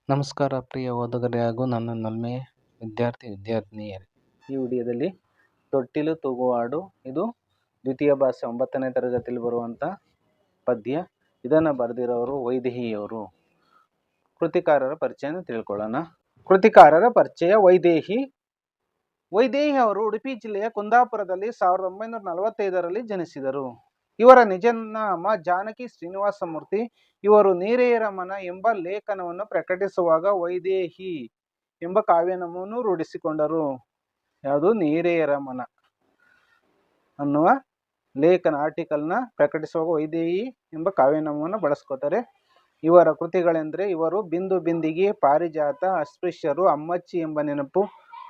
ನಮಸ್ಕಾರ ಪ್ರಿಯ ಓದುಗರೇ ಹಾಗೂ ನನ್ನ ನಲ್ಮೆಯ ವಿದ್ಯಾರ್ಥಿನಿಯರೇ. ಈ ವಿಡಿಯೋದಲ್ಲಿ ತೊಟ್ಟಿಲು ತೂಗುವ ಹಾಡು, ಇದು ದ್ವಿತೀಯ ಭಾಷೆ 9ನೇ ತರಗತಿಯಲ್ಲಿ ಬರುವಂಥ ಪದ್ಯ. ಇದನ್ನು ಬರೆದಿರೋರು ವೈದೇಹಿಯವರು. ಕೃತಿಕಾರರ ಪರಿಚಯನ ತಿಳ್ಕೊಳ್ಳೋಣ. ಕೃತಿಕಾರರ ಪರಿಚಯ. ವೈದೇಹಿ ಅವರು ಉಡುಪಿ ಜಿಲ್ಲೆಯ ಕುಂದಾಪುರದಲ್ಲಿ 1945ರಲ್ಲಿ ಜನಿಸಿದರು. ಇವರ ನಿಜ ನಾಮ ಜಾನಕಿ ಶ್ರೀನಿವಾಸಮೂರ್ತಿ. ಇವರು ನೀರೇರಮನ ಎಂಬ ಲೇಖನವನ್ನು ಪ್ರಕಟಿಸುವಾಗ ವೈದೇಹಿ ಎಂಬ ಕಾವ್ಯನಾಮವನ್ನು ರೂಢಿಸಿಕೊಂಡರು. ಯಾವುದು? ನೀರೇರಮನ ಅನ್ನುವ ಲೇಖನ ಆರ್ಟಿಕಲ್ನ ಪ್ರಕಟಿಸುವಾಗ ವೈದೇಹಿ ಎಂಬ ಕಾವ್ಯನಾಮವನ್ನು ಬಳಸ್ಕೋತಾರೆ. ಇವರ ಕೃತಿಗಳೆಂದರೆ ಇವರು ಬಿಂದು ಬಿಂದಿಗೆ, ಪಾರಿಜಾತ, ಅಸ್ಪೃಶ್ಯರು, ಅಮ್ಮಚ್ಚಿ ಎಂಬ ನೆನಪು,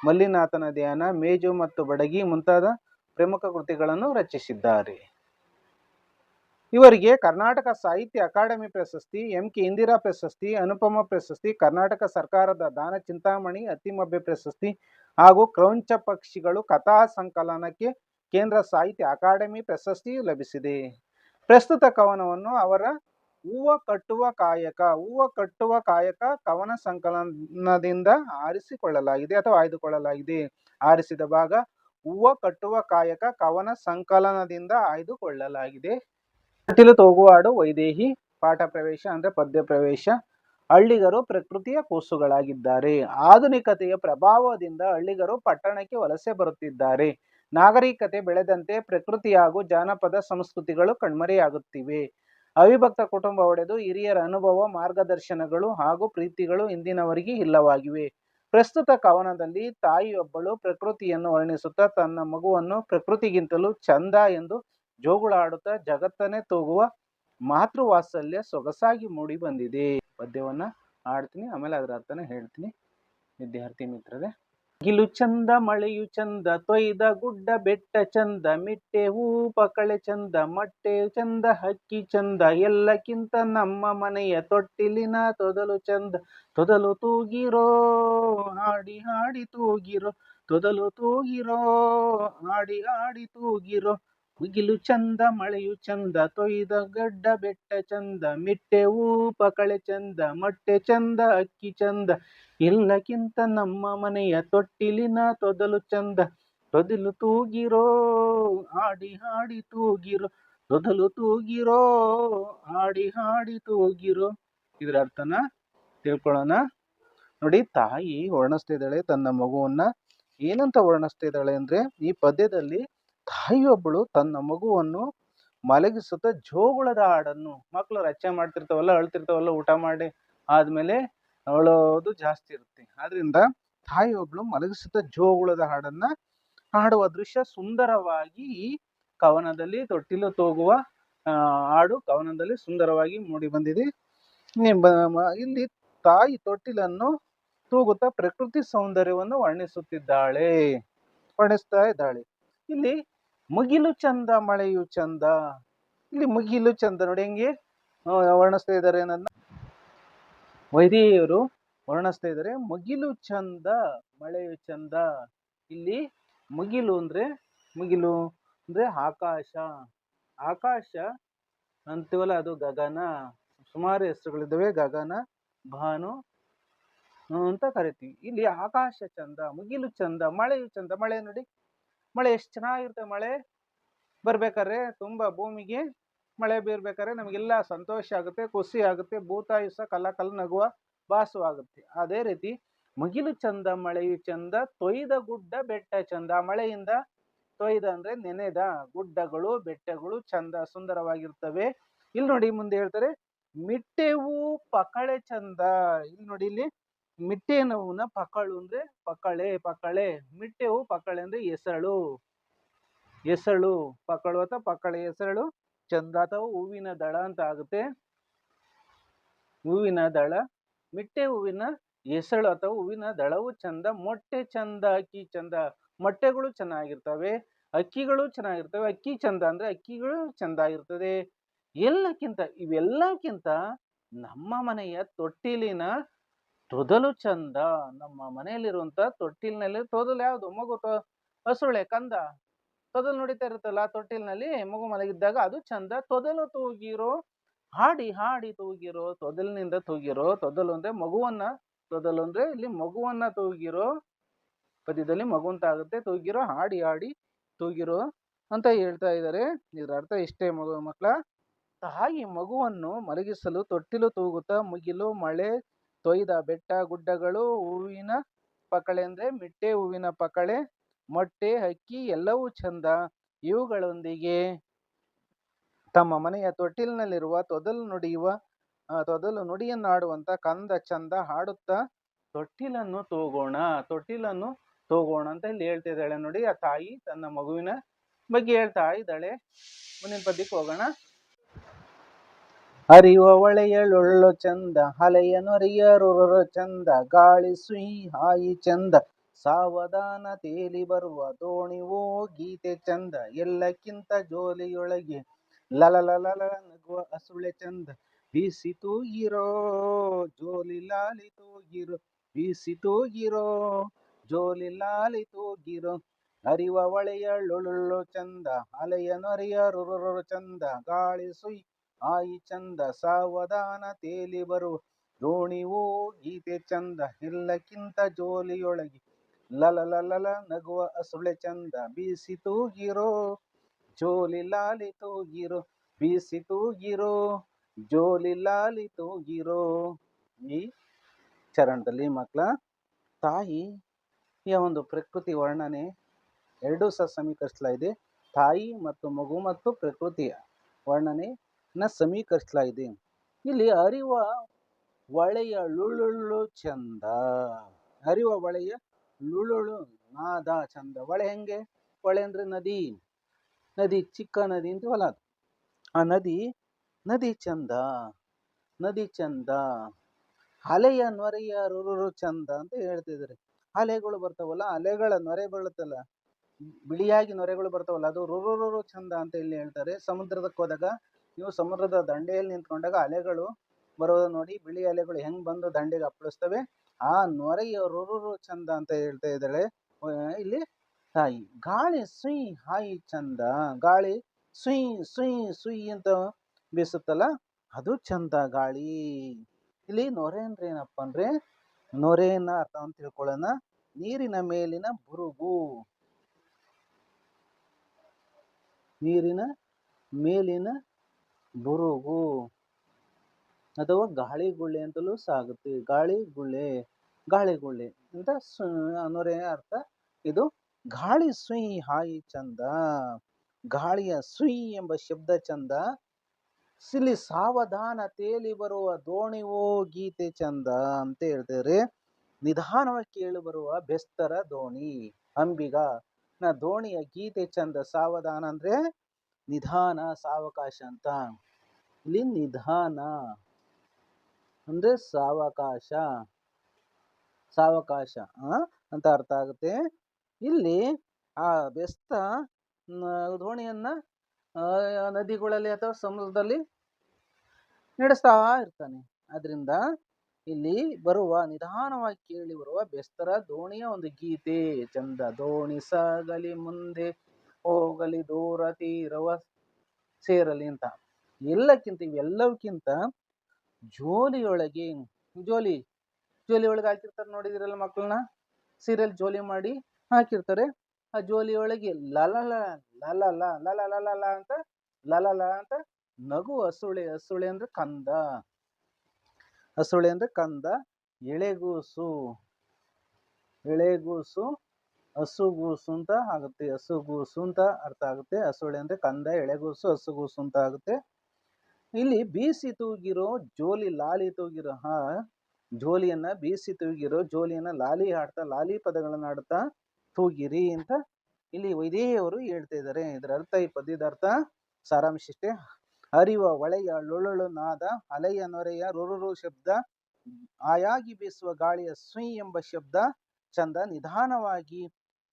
ಮಲ್ಲಿನಾಥನ ಧ್ಯಾನ, ಮೇಜು ಮತ್ತು ಬಡಗಿ ಮುಂತಾದ ಪ್ರಮುಖ ಕೃತಿಗಳನ್ನು ರಚಿಸಿದ್ದಾರೆ. ಇವರಿಗೆ ಕರ್ನಾಟಕ ಸಾಹಿತ್ಯ ಅಕಾಡೆಮಿ ಪ್ರಶಸ್ತಿ, ಎಂ.ಕೆ. ಇಂದಿರಾ ಪ್ರಶಸ್ತಿ, ಅನುಪಮ ಪ್ರಶಸ್ತಿ, ಕರ್ನಾಟಕ ಸರ್ಕಾರದ ದಾನ ಚಿಂತಾಮಣಿ, ಅತಿಮಬ್ಬೆ ಪ್ರಶಸ್ತಿ ಹಾಗೂ ಕ್ರೌಂಚ ಪಕ್ಷಿಗಳು ಕಥಾ ಸಂಕಲನಕ್ಕೆ ಕೇಂದ್ರ ಸಾಹಿತ್ಯ ಅಕಾಡೆಮಿ ಪ್ರಶಸ್ತಿಯು ಲಭಿಸಿದೆ. ಪ್ರಸ್ತುತ ಕವನವನ್ನು ಅವರ ಹೂವ ಕಟ್ಟುವ ಕಾಯಕ ಕವನ ಸಂಕಲನದಿಂದ ಆರಿಸಿಕೊಳ್ಳಲಾಗಿದೆ ಅಥವಾ ಆಯ್ದುಕೊಳ್ಳಲಾಗಿದೆ. ಆರಿಸಿದ ಭಾಗ ಹೂವ ಕಟ್ಟುವ ಕಾಯಕ ಕವನ ಸಂಕಲನದಿಂದ ಆಯ್ದುಕೊಳ್ಳಲಾಗಿದೆ. ತೊಟ್ಟಿಲು ತೂಗುವ ಹಾಡು ವೈದೇಹಿ. ಪಾಠ ಪ್ರವೇಶ ಅಂದರೆ ಪದ್ಯ ಪ್ರವೇಶ. ಹಳ್ಳಿಗರು ಪ್ರಕೃತಿಯ ಕೂಸುಗಳಾಗಿದ್ದಾರೆ. ಆಧುನಿಕತೆಯ ಪ್ರಭಾವದಿಂದ ಹಳ್ಳಿಗರು ಪಟ್ಟಣಕ್ಕೆ ವಲಸೆ ಬರುತ್ತಿದ್ದಾರೆ. ನಾಗರಿಕತೆ ಬೆಳೆದಂತೆ ಪ್ರಕೃತಿ ಹಾಗೂ ಜಾನಪದ ಸಂಸ್ಕೃತಿಗಳು ಕಣ್ಮರೆಯಾಗುತ್ತಿವೆ. ಅವಿಭಕ್ತ ಕುಟುಂಬ ಒಡೆದು ಹಿರಿಯರ ಅನುಭವ, ಮಾರ್ಗದರ್ಶನಗಳು ಹಾಗೂ ಪ್ರೀತಿಗಳು ಇಂದಿನವರಿಗೆ ಇಲ್ಲವಾಗಿವೆ. ಪ್ರಸ್ತುತ ಕವನದಲ್ಲಿ ತಾಯಿಯೊಬ್ಬಳು ಪ್ರಕೃತಿಯನ್ನು ವರ್ಣಿಸುತ್ತಾ ತನ್ನ ಮಗುವನ್ನು ಪ್ರಕೃತಿಗಿಂತಲೂ ಚಂದ ಎಂದು ಜೋಗುಳಾಡುತ್ತಾ ಜಗತ್ತನ್ನೇ ತೂಗುವ ಮಾತೃವಾತ್ಸಲ್ಯ ಸೊಗಸಾಗಿ ಮೂಡಿ ಬಂದಿದೆ. ಪದ್ಯವನ್ನ ಹಾಡ್ತೀನಿ, ಆಮೇಲೆ ಅದರ ಅರ್ಥನ ಹೇಳ್ತೀನಿ. ವಿದ್ಯಾರ್ಥಿ ಮಿತ್ರರೇ, ಗಿಲು ಚಂದ, ಮಳೆಯು ಚಂದ, ತೊಯ್ದ ಗುಡ್ಡ ಬೆಟ್ಟ ಚಂದ, ಮಿಟ್ಟೆ ಹೂ ಪಕಳೆ ಚಂದ, ಮೊಟ್ಟೆ ಚಂದ, ಹಕ್ಕಿ ಚಂದ, ಎಲ್ಲಕ್ಕಿಂತ ನಮ್ಮ ಮನೆಯ ತೊಟ್ಟಿಲಿನ ತೊದಲು ಚಂದ. ತೊದಲು ತೂಗಿರೋ ಹಾಡಿ ಹಾಡಿ ತೂಗಿರೋ, ತೊದಲು ತೂಗಿರೋ ಹಾಡಿ ಹಾಡಿ ತೂಗಿರೋ. ಮುಗಿಲು ಚಂದ, ಮಳೆಯು ಚಂದ, ತೊಯ್ದ ಗಡ್ಡ ಬೆಟ್ಟ ಚಂದ, ಮಿಟ್ಟೆ ಹೂ ಪಕಳೆ ಚಂದ, ಮೊಟ್ಟೆ ಚಂದ, ಅಕ್ಕಿ ಚಂದ, ಎಲ್ಲಕ್ಕಿಂತ ನಮ್ಮ ಮನೆಯ ತೊಟ್ಟಿಲಿನ ತೊದಲು ಚಂದ. ತೊದಲು ತೂಗಿರೋ ಹಾಡಿ ಹಾಡಿ ತೂಗಿರೋ, ತೊದಲು ತೂಗಿರೋ ಹಾಡಿ ಹಾಡಿ ತೂಗಿರೋ. ಇದರ ಅರ್ಥನ ತಿಳ್ಕೊಳ್ಳೋಣ. ನೋಡಿ, ತಾಯಿ ವರ್ಣಿಸ್ತಾ ಇದ್ದಾಳೆ ತನ್ನ ಮಗುವನ್ನ. ಏನಂತ ವರ್ಣಿಸ್ತಾ ಇದ್ದಾಳೆ ಅಂದ್ರೆ, ಈ ಪದ್ಯದಲ್ಲಿ ತಾಯಿಯೊಬ್ಬಳು ತನ್ನ ಮಗುವನ್ನು ಮಲಗಿಸುತ್ತಾ ಜೋಗುಳದ ಹಾಡನ್ನು, ಮಕ್ಕಳು ರಚನೆ ಮಾಡ್ತಿರ್ತಾವಲ್ಲ, ಅಳ್ತಿರ್ತಾವಲ್ಲ, ಊಟ ಮಾಡಿ ಆದ್ಮೇಲೆ ಅಳೋದು ಜಾಸ್ತಿ ಇರುತ್ತೆ. ಆದ್ರಿಂದ ತಾಯಿಯೊಬ್ಬಳು ಮಲಗಿಸುತ್ತಾ ಜೋಗುಳದ ಹಾಡನ್ನ ಹಾಡುವ ದೃಶ್ಯ ಸುಂದರವಾಗಿ ಈ ಕವನದಲ್ಲಿ, ತೊಟ್ಟಿಲು ತೂಗುವ ಹಾಡು ಕವನದಲ್ಲಿ ಸುಂದರವಾಗಿ ಮೂಡಿ ಬಂದಿದೆ. ಇಲ್ಲಿ ತಾಯಿ ತೊಟ್ಟಿಲನ್ನು ತೂಗುತ್ತಾ ಪ್ರಕೃತಿ ಸೌಂದರ್ಯವನ್ನು ವರ್ಣಿಸ್ತಾ ಇದ್ದಾಳೆ. ಇಲ್ಲಿ ಮುಗಿಲು ಚಂದ, ಮಳೆಯು ಚಂದ. ಇಲ್ಲಿ ಮುಗಿಲು ಚಂದ ನೋಡಿ ಹೆಂಗೆ ವರ್ಣಿಸ್ತಾ ಇದ್ದಾರೆ ಅನ್ನೋದನ್ನ ವೈದೇಹಿಯವರು ವರ್ಣಿಸ್ತಾ ಇದ್ದಾರೆ. ಮುಗಿಲು ಚಂದ, ಮಳೆಯು ಚಂದ. ಇಲ್ಲಿ ಮುಗಿಲು ಅಂದ್ರೆ ಆಕಾಶ. ಆಕಾಶ ಅಂತೀವಲ್ಲ, ಅದು ಗಗನ. ಸುಮಾರು ಹೆಸರುಗಳಿದ್ದಾವೆ. ಗಗನ, ಭಾನು ಅಂತ ಕರಿತೀವಿ. ಇಲ್ಲಿ ಆಕಾಶ ಚಂದ, ಮುಗಿಲು ಚಂದ, ಮಳೆಯು ಚಂದ. ಮಳೆ ನೋಡಿ, ಮಳೆ ಎಷ್ಟು ಚೆನ್ನಾಗಿರುತ್ತೆ. ಮಳೆ ಬರ್ಬೇಕಾದ್ರೆ ತುಂಬಾ ಭೂಮಿಗೆ ಮಳೆ ಬೀರ್ಬೇಕಾದ್ರೆ ನಮಗೆಲ್ಲ ಸಂತೋಷ ಆಗುತ್ತೆ, ಖುಷಿ ಆಗುತ್ತೆ, ಭೂತಾಯುಸ ಕಲ್ಲ ನಗುವ ಭಾಸವಾಗುತ್ತೆ. ಅದೇ ರೀತಿ ಮುಗಿಲು ಚಂದ, ಮಳೆಯು ಚಂದ, ತೊಯ್ದ ಗುಡ್ಡ ಬೆಟ್ಟ ಚಂದ. ಮಳೆಯಿಂದ ತೊಯ್ದ ಅಂದ್ರೆ ನೆನೆದ ಗುಡ್ಡಗಳು, ಬೆಟ್ಟಗಳು ಚಂದ, ಸುಂದರವಾಗಿರ್ತವೆ. ಇಲ್ಲಿ ನೋಡಿ ಮುಂದೆ ಹೇಳ್ತಾರೆ, ಮಿಟ್ಟೆವು ಪಕಳೆ ಚಂದ. ಇಲ್ಲಿ ನೋಡಿ, ಇಲ್ಲಿ ಮಿಟ್ಟೆನವುನ ಪಕಳು ಅಂದ್ರೆ ಪಕಳೆ. ಮಿಟ್ಟೆವು ಪಕಳೆ ಅಂದ್ರೆ ಎಸಳು, ಪಕಳು ಅಥವಾ ಪಕಳೆ, ಎಸಳು. ಚಂದ ಅಥವಾ ಹೂವಿನ ದಳ ಅಂತ ಆಗುತ್ತೆ. ಹೂವಿನ ದಳ, ಮಿಟ್ಟೆ ಹೂವಿನ ಎಸಳು ಅಥವಾ ಹೂವಿನ ದಳವು ಚಂದ. ಮೊಟ್ಟೆ ಚಂದ, ಅಕ್ಕಿ ಚಂದ. ಮೊಟ್ಟೆಗಳು ಚೆನ್ನಾಗಿರ್ತವೆ, ಅಕ್ಕಿಗಳು ಚೆನ್ನಾಗಿರ್ತವೆ. ಅಕ್ಕಿ ಚಂದ ಅಂದ್ರೆ ಅಕ್ಕಿಗಳು ಚಂದ ಇರ್ತದೆ. ಇವೆಲ್ಲಕ್ಕಿಂತ ನಮ್ಮ ಮನೆಯ ತೊಟ್ಟಿಲಿನ ತೊದಲು ಚಂದ. ನಮ್ಮ ಮನೆಯಲ್ಲಿರುವಂತ ತೊಟ್ಟಿಲಿನಲ್ಲಿ ತೊದಲು ಯಾವುದು? ಮಗು ಹಸುಳೆ, ಕಂದ ತೊದಲು ನುಡಿತಾ ಇರುತ್ತಲ್ಲ, ತೊಟ್ಟಿಲಿನಲ್ಲಿ ಮಗು ಮಲಗಿದ್ದಾಗ ಅದು ಚಂದ. ತೊದಲು ತೂಗಿರೋ ಹಾಡಿ ಹಾಡಿ ತೂಗಿರೋ ತೊದಲಿನಿಂದ ತೂಗಿರೋ, ತೊದಲು ಅಂದ್ರೆ ಮಗುವನ್ನ, ತೊದಲು ಅಂದ್ರೆ ಇಲ್ಲಿ ಮಗುವನ್ನ ತೂಗಿರೋ, ಪದ್ಯದಲ್ಲಿ ಮಗುವಂತ ಆಗುತ್ತೆ, ತೂಗಿರೋ ಹಾಡಿ ಹಾಡಿ ತೂಗಿರೋ ಅಂತ ಹೇಳ್ತಾ ಇದ್ದಾರೆ. ಇದ್ರ ಅರ್ಥ ಇಷ್ಟೇ ಮಕ್ಕಳ. ತಾಯಿ ಮಗುವನ್ನು ಮಲಗಿಸಲು ತೊಟ್ಟಿಲು ತೂಗುತ್ತಾ ಮುಗಿಲು ಮಳೆ ತೊಯ್ದ ಬೆಟ್ಟ ಗುಡ್ಡಗಳು ಹೂವಿನ ಪಕಳೆ ಅಂದ್ರೆ ಮಿಟ್ಟೆ ಹೂವಿನ ಪಕಳೆ ಮೊಟ್ಟೆ ಹಕ್ಕಿ ಎಲ್ಲವೂ ಚಂದ ಇವುಗಳೊಂದಿಗೆ ತಮ್ಮ ಮನೆಯ ತೊಟ್ಟಿಲಿನಲ್ಲಿರುವ ತೊದಲು ನುಡಿಯನ್ನಾಡುವಂತ ಕಂದ ಚಂದ ಹಾಡುತ್ತಾ ತೊಟ್ಟಿಲನ್ನು ತೂಗೋಣ ಅಂತ ಇಲ್ಲಿ ಹೇಳ್ತಾ ಇದ್ದಾಳೆ ನೋಡಿ. ಆ ತಾಯಿ ತನ್ನ ಮಗುವಿನ ಬಗ್ಗೆ ಹೇಳ್ತಾ ಇದ್ದಾಳೆ. ಮುಂದಿನ ಪದ್ಯಕ್ಕೆ ಹೋಗೋಣ. ಹರಿಯುವ ಹೊಳೆಯಳುಳ್ಳು ಚಂದ ಅಲೆಯ ನೊರೆಯರುರ ಚಂದ ಗಾಳಿ ಸುಯಿ ಹಾಯಿ ಚಂದ ಸಾವಧಾನ ತೇಲಿ ಬರುವ ದೋಣಿವೋ ಗೀತೆ ಚಂದ ಎಲ್ಲಕ್ಕಿಂತ ಜೋಲಿಯೊಳಗೆ ಲಲಲಲ ನಗುವ ಅಸುಳೆ ಚಂದ ಬೀಸಿ ತೂಗಿರೋ ಜೋಲಿ ಲಾಲಿ ತೂಗಿರೋ ಬೀಸಿ ತೂಗಿರೋ ಜೋಲಿ ಲಾಲಿ ತೂಗಿರೋ. ಹರಿಯುವ ಹೊಳೆಯಳುಳ್ಳು ಚಂದ ಅಲೆಯ ನೊರೆಯರುರ ಚಂದ ಗಾಳಿ ಸುಯಿ ಆಯಿ ಚಂದ ಸಾವಧಾನ ತೇಲಿ ಬರುವ ದೋಣಿವೋ ಗೀತೆ ಚಂದ ಎಲ್ಲಕ್ಕಿಂತ ಜೋಲಿಯೊಳಗೆ ಲಲಲಲ ನಗುವ ಅಸುಳೆ ಚಂದ ಬೀಸಿ ತೂಗಿರೋ ಜೋಲಿ ಲಾಲಿ ತೂಗಿರೋ ಬೀಸಿ ತೂಗಿರೋ ಜೋಲಿ ಲಾಲಿ ತೂಗಿರೋ. ಈ ಚರಣದಲ್ಲಿ ಮಕ್ಕಳ ತಾಯಿಯ ಒಂದು ಪ್ರಕೃತಿ ವರ್ಣನೆ ಎರಡೂ ಸಹ ಸಮೀಕರಿಸಲಾಗಿದೆ. ತಾಯಿ ಮತ್ತು ಮಗು ಮತ್ತು ಪ್ರಕೃತಿಯ ವರ್ಣನೆ ಸಮೀಕರಿಸಲಾಗಿದೆ. ಇಲ್ಲಿ ಹರಿವ ಹೊಳೆಯ ಲುಳುಳ್ಳು ಚಂದ, ಹರಿವ ಹೊಳೆಯ ಲುಳುಳು ನಾದ ಚಂದ. ಹೊಳೆ ಹೆಂಗೆ? ಹೊಳೆ ಅಂದ್ರೆ ನದಿ, ನದಿ ಚಿಕ್ಕ ನದಿ ಅಂತೀವಲ್ಲ, ಆ ನದಿ ಚಂದ, ನದಿ ಚಂದ. ಅಲೆಯ ನೊರೆಯ ರುರು ಚಂದ ಅಂತ ಹೇಳ್ತಿದ್ದಾರೆ. ಅಲೆಗಳು ಬರ್ತಾವಲ್ಲ, ಅಲೆಗಳ ನೊರೆ ಬೀಳುತ್ತಲ್ಲ, ಬಿಳಿಯಾಗಿ ನೊರೆಗಳು ಬರ್ತಾವಲ್ಲ, ಅದು ರುರು ಚಂದ ಅಂತ ಇಲ್ಲಿ ಹೇಳ್ತಾರೆ. ಸಮುದ್ರದಕ್ಕೆ ಹೋದಾಗ ನೀವು ಸಮುದ್ರದ ದಂಡೆಯಲ್ಲಿ ನಿಂತ್ಕೊಂಡಾಗ ಅಲೆಗಳು ಬರೋದು ನೋಡಿ, ಬಿಳಿ ಅಲೆಗಳು ಹೆಂಗ್ ಬಂದು ದಂಡೆಗೆ ಅಪ್ಪಳಿಸ್ತವೆ, ಆ ನೊರೆಯ ರುರು ಚಂದ ಅಂತ ಹೇಳ್ತಾ ಇದ್ದಾಳೆ ಇಲ್ಲಿ ತಾಯಿ. ಗಾಳಿ ಸುಯ್ ಹಾಯಿ ಚಂದ, ಗಾಳಿ ಸುಯ್ ಸುಯ್ ಸುಯ್ ಅಂತ ಬೀಸುತ್ತಲ್ಲ ಅದು ಚಂದ ಗಾಳಿ. ಇಲ್ಲಿ ನೊರೆ ಅಂದ್ರೆ ಏನಪ್ಪ ಅಂದ್ರೆ, ನೊರೆಯನ್ನ ಅರ್ಥ ಅಂತ ತಿಳ್ಕೊಳ್ಳೋಣ. ನೀರಿನ ಮೇಲಿನ ಬುರುಗು, ನೀರಿನ ಮೇಲಿನ ಬುರುಗು ಅಥವಾ ಗಾಳಿಗುಳ್ಳೆ ಅಂತಲೂ ಸಾಗುತ್ತೆ. ಗಾಳಿಗುಳ್ಳೆ ಅಂತ ನೊರೆಯ ಅರ್ಥ ಇದು. ಗಾಳಿ ಸುಯ್ ಹಾಯಿ ಚಂದ, ಗಾಳಿಯ ಸುಯ್ ಎಂಬ ಶಬ್ದ ಚಂದ. ಇಲ್ಲಿ ಸಾವಧಾನ ತೇಲಿ ಬರುವ ದೋಣಿವೋ ಗೀತೆ ಚಂದ ಅಂತ ಹೇಳ್ತಾರೆ. ನಿಧಾನವಾಗಿ ಕೇಳಿ ಬರುವ ಬೆಸ್ತರ ದೋಣಿ ಅಂಬಿಗ ನ ದೋಣಿಯ ಗೀತೆ ಚಂದ. ಸಾವಧಾನ ಅಂದ್ರೆ ನಿಧಾನ, ಸಾವಕಾಶ ಅಂತ. ಇಲ್ಲಿ ನಿಧಾನ ಅಂದ್ರೆ ಸಾವಕಾಶ ಅಂತ ಅರ್ಥ ಆಗುತ್ತೆ. ಇಲ್ಲಿ ಆ ಬೆಸ್ತ ದೋಣಿಯನ್ನ ನದಿಗಳಲ್ಲಿ ಅಥವಾ ಸಮುದ್ರದಲ್ಲಿ ನಡೆಸ್ತಾ ಇರ್ತಾನೆ. ಆದ್ರಿಂದ ಇಲ್ಲಿ ಬರುವ ನಿಧಾನವಾಗಿ ಕೇಳಿ ಬರುವ ಬೆಸ್ತರ ದೋಣಿಯ ಒಂದು ಗೀತೆ ಚಂದ. ದೋಣಿ ಸಾಗಲಿ ಮುಂದೆ ಹೋಗಲಿ ದೂರ ತೀರವ ಸೇರಲಿ ಅಂತ. ಇವೆಲ್ಲಕ್ಕಿಂತ ಜೋಲಿಯೊಳಗೆ, ಜೋಲಿ ಒಳಗೆ ಹಾಕಿರ್ತಾರೆ ನೋಡಿದಿರಲ್ಲ ಮಕ್ಕಳನ್ನ, ಸೀರಿಯಲ್ ಜೋಲಿ ಮಾಡಿ ಹಾಕಿರ್ತಾರೆ. ಆ ಜೋಲಿಯೊಳಗೆ ಲಲಲ ಲಲಲ ಲಲಲ ಅಂತ ನಗು ಹಸುಳೆ ಅಂದ್ರೆ ಕಂದ, ಎಳೆಗೂಸು ಹಸುಗೂಸು ಅಂತ ಆಗುತ್ತೆ. ಹಸುಗೂಸು ಅಂತ ಅರ್ಥ ಆಗುತ್ತೆ. ಹಸುಳೆ ಅಂದ್ರೆ ಕಂದ, ಎಳೆಗೂಸು, ಹಸುಗೂಸು ಅಂತ ಆಗುತ್ತೆ. ಇಲ್ಲಿ ಬೀಸಿ ತೂಗಿರೋ ಜೋಲಿ ಲಾಲಿ ತೂಗಿರೋ, ಜೋಲಿಯನ್ನ ಬೀಸಿ ತೂಗಿರೋ, ಜೋಲಿಯನ್ನ ಲಾಲಿ ಹಾಡ್ತಾ, ಲಾಲಿ ಪದಗಳನ್ನ ಆಡ್ತಾ ತೂಗಿರಿ ಅಂತ ಇಲ್ಲಿ ವೈದೇಹಿಯವರು ಹೇಳ್ತಾ ಇದ್ದಾರೆ. ಇದರ ಅರ್ಥ, ಈ ಪದ್ಯದ ಅರ್ಥ ಸಾರಾಂಶ ಇಷ್ಟೇ. ಹರಿವ ಹೊಳೆಯ ಲುಳುಳು ನಾದ, ಅಲೆಯ ನೊರೆಯ ರುರು ಶಬ್ದ, ಆಯಾಗಿ ಬೀಸುವ ಗಾಳಿಯ ಸುಯ್ ಎಂಬ ಶಬ್ದ ಚಂದ. ನಿಧಾನವಾಗಿ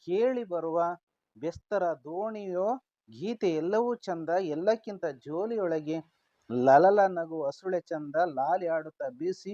ಕೇಳಿ ಬರುವ ಬೆಸ್ತರ ದೋಣಿಯೋ ಗೀತೆ ಎಲ್ಲವೂ ಚಂದ. ಎಲ್ಲಕ್ಕಿಂತ ಜೋಲಿಯೊಳಗೆ ಲಲಲ ನಗು ಹಸುಳೆ ಚಂದ. ಲಾಲಿ ಆಡುತ್ತಾ ಬೀಸಿ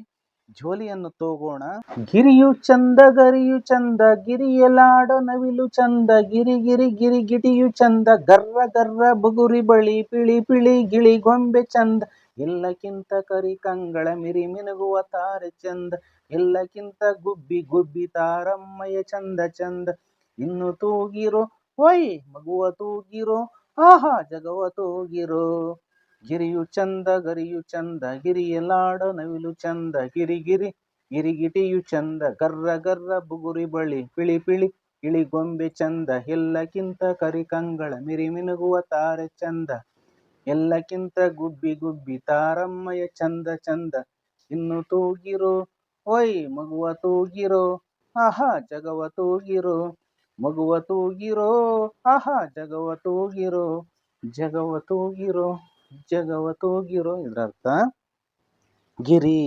ಜೋಲಿಯನ್ನು ತೂಗೋಣ. ಗಿರಿಯು ಚಂದ ಗರಿಯು ಚಂದ, ಗಿರಿಯಲಾಡೋ ನವಿಲು ಚಂದ. ಗಿರಿಗಿಟಿಯು ಚಂದ, ಗರ್ರ ಗರ್ರ ಬುಗುರಿ ಬಳಿ ಪಿಳಿ ಪಿಳಿ ಗಿಳಿ ಗೊಂಬೆ ಚಂದ. ಎಲ್ಲಕ್ಕಿಂತ ಕರಿ ಕಂಗಳ ಮಿರಿ ಮಿನುಗುವ ತಾರೆ ಚಂದ, ಎಲ್ಲಕ್ಕಿಂತ ಗುಬ್ಬಿ ಗುಬ್ಬಿ ತಾರಮ್ಮಯ್ಯ ಚಂದ ಚಂದ. ಇನ್ನು ತೂಗಿರೋ ಹೊಯ್ ಮಗುವ ತೂಗಿರೋ, ಆಹಾ ಜಗವ ತೂಗಿರೋ. ಗಿರಿಯು ಚಂದ ಗರಿಯು ಚಂದ, ಗಿರಿಯಲಾಡೋ ನವಿಲು ಚಂದ, ಗಿರಿ ಗಿರಿ ಗಿರಿಗಿಟಿಯು ಚಂದ, ಗರ್ರ ಗರ್ರ ಬುಗುರಿ ಬಳಿ ಪಿಳಿ ಪಿಳಿ ಇಳಿಗೊಂಬೆ ಚಂದ. ಎಲ್ಲಕ್ಕಿಂತ ಕರಿ ಕಂಗಳ ಮಿರಿ ಮಿನುಗುವ ತಾರೆ ಚಂದ, ಎಲ್ಲಕ್ಕಿಂತ ಗುಬ್ಬಿ ಗುಬ್ಬಿ ತಾರಮ್ಮಯ್ಯ ಚಂದ ಚಂದ. ಇನ್ನು ತೂಗಿರೋ ಹೊಯ್ ಮಗುವ ತೂಗಿರೋ, ಆಹಾ ಜಗವ ತೂಗಿರೋ. ಮಗುವ ತೂಗಿರೋ, ಆಹಾ ಜಗವ ತೂಗಿರೋ, ಜಗವ ತೂಗಿರೋ, ಜಗವ ತೂಗಿರೋ. ಇದರರ್ಥ ಗಿರಿ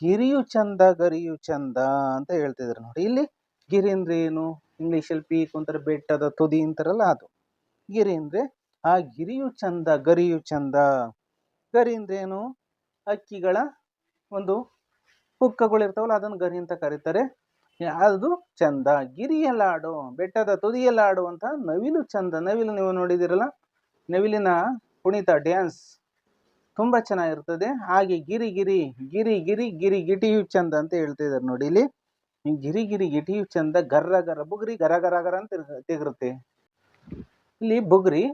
ಗಿರಿಯು ಚಂದ ಗರಿಯು ಚಂದ ಅಂತ ಹೇಳ್ತಿದ್ರು ನೋಡಿ. ಇಲ್ಲಿ ಗಿರಿ ಅಂದ್ರೆ ಏನು? ಇಂಗ್ಲಿಷಲ್ಲಿ ಪೀಕ್ ಅಂತಾರೆ, ಬೆಟ್ಟದ ತುದಿ ಅಂತಾರಲ್ಲ ಅದು ಗಿರಿ ಅಂದ್ರೆ. ಆ ಗಿರಿಯು ಚಂದ ಗರಿಯು ಚಂದ. ಗರಿ ಅಂದ್ರೆ ಏನು? ಹಕ್ಕಿಗಳ ಒಂದು ಪುಕ್ಕಗಳು ಇರ್ತಾವಲ್ಲ, ಅದನ್ನು ಗರಿ ಅಂತ ಕರೀತಾರೆ. ಅದು ಚಂದ. ಗಿರಿಯಲ್ಲಾಡೋ, ಬೆಟ್ಟದ ತುದಿಯಲ್ಲಾಡುವಂತ ನವಿಲು ಚಂದ. ನವಿಲು ನೀವು ನೋಡಿದಿರಲ್ಲ, ನವಿಲಿನ ಕುಣಿತ ಡ್ಯಾನ್ಸ್ ತುಂಬಾ ಚೆನ್ನಾಗಿರ್ತದೆ. ಹಾಗೆ ಗಿರಿ ಗಿರಿ ಗಿರಿ ಗಿರಿ ಗಿರಿ ಗಿಟಿಯು ಚಂದ ಅಂತ ಹೇಳ್ತಿದ್ದಾರೆ ನೋಡಿ. ಇಲ್ಲಿ ಗಿರಿ ಗಿರಿ ಗಿಟಿಯು ಚಂದ, ಗರ್ರ ಗರ್ರ ಬುಗುರಿ ಗರ ಗರ ಗರ ಅಂತ ತಿರುಗುತ್ತೆ. ಇಲ್ಲಿ ಬುಗುರಿ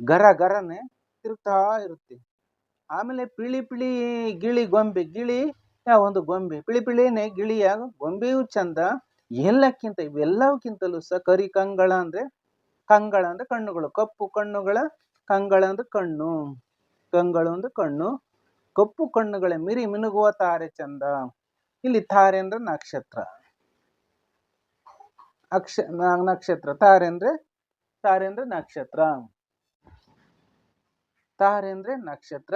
ಗರ ಗರನೆ ತಿರುಗ್ತಾ ಇರುತ್ತೆ. ಆಮೇಲೆ ಪಿಳಿ ಪಿಳಿ ಗಿಳಿ ಗೊಂಬೆ, ಗಿಳಿ ಒಂದು ಗೊಂಬೆ, ಪಿಳಿ ಪಿಳಿನೇ ಗಿಳಿಯ ಗೊಂಬೆಯೂ ಚಂದ. ಎಲ್ಲಕ್ಕಿಂತ ಇವೆಲ್ಲಕ್ಕಿಂತಲೂ ಸಹ ಕರಿ ಕಂಗಳ ಅಂದ್ರೆ ಕಣ್ಣುಗಳು, ಕಪ್ಪು ಕಣ್ಣುಗಳ ಕಂಗಳ ಅಂದ್ರೆ ಕಣ್ಣು, ಕಂಗಳು ಅಂದ್ರೆ ಕಣ್ಣು, ಕಪ್ಪು ಕಣ್ಣುಗಳ ಮಿರಿ ಮಿನುಗುವ ತಾರೆ ಚಂದ. ಇಲ್ಲಿ ತಾರೆ ಅಂದ್ರೆ ನಕ್ಷತ್ರ, ನಕ್ಷತ್ರ. ತಾರೆ ಅಂದ್ರೆ ನಕ್ಷತ್ರ, ತಾರೆ ಅಂದ್ರೆ ನಕ್ಷತ್ರ.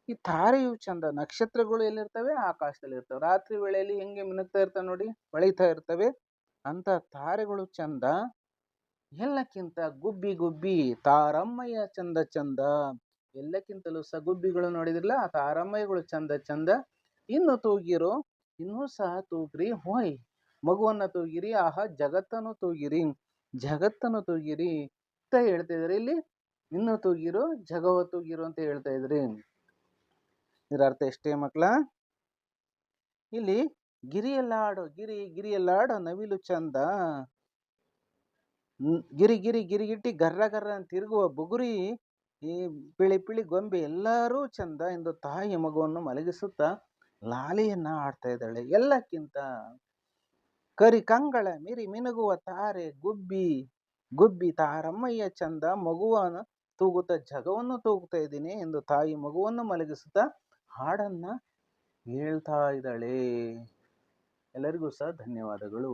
ಈ ತಾರೆಯು ಚಂದ. ನಕ್ಷತ್ರಗಳು ಎಲ್ಲಿರ್ತವೆ? ಆಕಾಶದಲ್ಲಿ ಇರ್ತವೆ. ರಾತ್ರಿ ವೇಳೆಯಲ್ಲಿ ಹೆಂಗೆ ಮಿನುಗ್ತಾ ಇರ್ತವೆ ನೋಡಿ, ಹೊಳಿತಾ ಇರ್ತವೆ. ಅಂತ ತಾರೆಗಳು ಚಂದ. ಎಲ್ಲಕ್ಕಿಂತ ಗುಬ್ಬಿ ಗುಬ್ಬಿ ತಾರಮ್ಮಯ್ಯ ಚಂದ ಚಂದ. ಎಲ್ಲಕ್ಕಿಂತಲೂ ಸಹ ಗುಬ್ಬಿಗಳು ನೋಡಿದ್ರಲ್ಲ, ಆ ತಾರಮ್ಮಯ್ಯಗಳು ಚಂದ ಚಂದ. ಇನ್ನು ತೂಗಿರೋ, ಇನ್ನೂ ಸಹ ತೂಗ್ರಿ. ಹೋಯ್ ಮಗುವನ್ನ ತೂಗಿರಿ, ಆಹಾ ಜಗತ್ತನ್ನು ತೂಗಿರಿ, ಜಗತ್ತನ್ನು ತೂಗಿರಿ ಅಂತ ಹೇಳ್ತಿದ್ದಾರೆ. ಇಲ್ಲಿ ಇನ್ನು ತೂಗಿರೋ, ಜಗವ ತೂಗಿರೋ ಅಂತ ಹೇಳ್ತಾ ಇದ್ರಿ. ಇದರ ಅರ್ಥ ಎಷ್ಟೇ ಮಕ್ಕಳ? ಇಲ್ಲಿ ಗಿರಿಯಲ್ಲಾಡೋ, ಗಿರಿಯಲ್ಲಾಡೋ ನವಿಲು ಚಂದ, ಗಿರಿ ಗಿರಿ ಗಿರಿಗಿಟ್ಟಿ ಗರ್ರ ಗರ್ರ ಅಂತ ತಿರುಗುವ ಬುಗುರಿ, ಈ ಪಿಳಿ ಪಿಳಿ ಗೊಂಬೆ ಎಲ್ಲರೂ ಚಂದ ಎಂದು ತಾಯಿ ಮಗುವನ್ನು ಮಲಗಿಸುತ್ತಾ ಲಾಲಿಯನ್ನ ಆಡ್ತಾ ಇದ್ದಾಳೆ. ಎಲ್ಲಕ್ಕಿಂತ ಕರಿ ಕಂಗಳ ಮಿರಿ ಮಿನುಗುವ ತಾರೆ ಗುಬ್ಬಿ ತಾರಮ್ಮಯ್ಯ ಚಂದ, ಮಗುವನ್ನು ತೂಗುತ್ತಾ ಜಗವನ್ನು ತೂಗುತ್ತಾ ಇದ್ದೀನಿ ಎಂದು ತಾಯಿ ಮಗುವನ್ನು ಮಲಗಿಸುತ್ತಾ ಹಾಡನ್ನ ಹೇಳ್ತಾ ಇದ್ದಾಳೆ. ಎಲ್ಲರಿಗೂ ಸಹ ಧನ್ಯವಾದಗಳು.